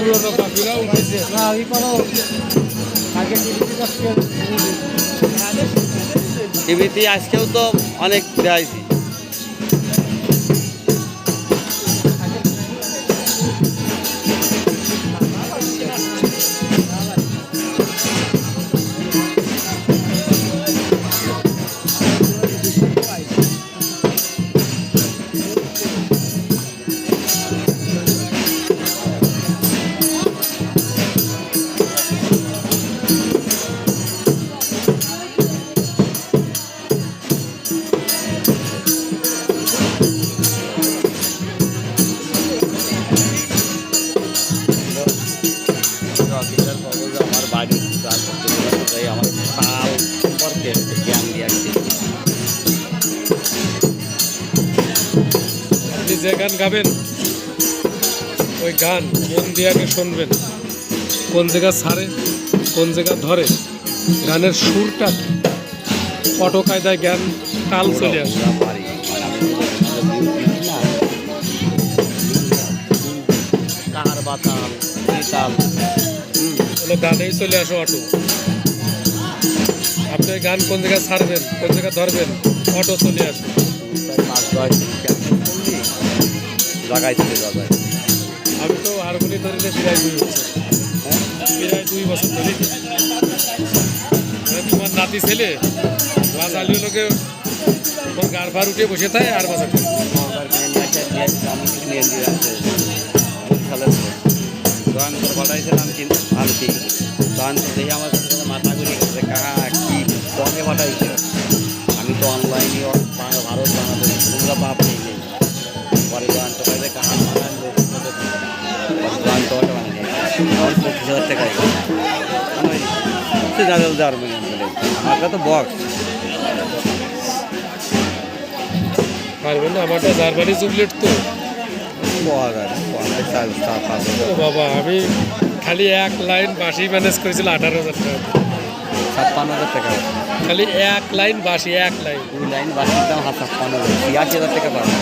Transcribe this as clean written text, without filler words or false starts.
পুরনো কাপিরা উঠেছে না ওই পারো আগে টিভিতে আজকেও তো অনেক দেখাইছি। আমার বাড়ি আমার তাল সম্পর্কে জ্ঞান দিয়ে আপনি যে গান গাবেন ওই গান মন দিয়ে আগে শুনবেন, কোন জায়গা ছাড়ে কোন জায়গা ধরে, গানের সুরটা অটো কায়দায় জ্ঞান তাল চলে আসে। পারি কার বাতাল তাল গানেই চলে আসো অটো। আপনি ওই গান কোন জায়গায় ছাড়বেন কোন জায়গায় ধরবেন অটো চলে আসে। 5-10 লাগাইছে দাদা। আমি তো হারমোনি ধরে প্রায় 2 বছর, প্রায় 2 বছর ধরে। তোমার নাতি ছেলে বাজালিও লোকে ওর গাড় ফার উঠে বসে থাকে আর বাজাতে পাঠাইছিলাম কিন্তু আনছি তখন দেখি আমার কাছে মাথা ঘুরে গেছে কাহা কি কমে পাঠাইছে। আমি তো অনলাইনে ভারত বাংলাদেশ তোমরা বাপ নেই পরে তো আনতে পারবে কাহা মানান আনতে পারবে মানে 25,000 টাকা জার্মানি আমার তো বক্স পারবেন না। আমারটা জার্মানি জুবলেট তো ও বাবা, আমি খালি এক লাইন বাঁশি ম্যানেজ করেছিল 18,000 টাকা। 56,000 টাকা খালি এক লাইন বাঁশি, এক লাইন 2 লাইন বাসির দাম 56,000 ৮৬,000 টাকা পাবে।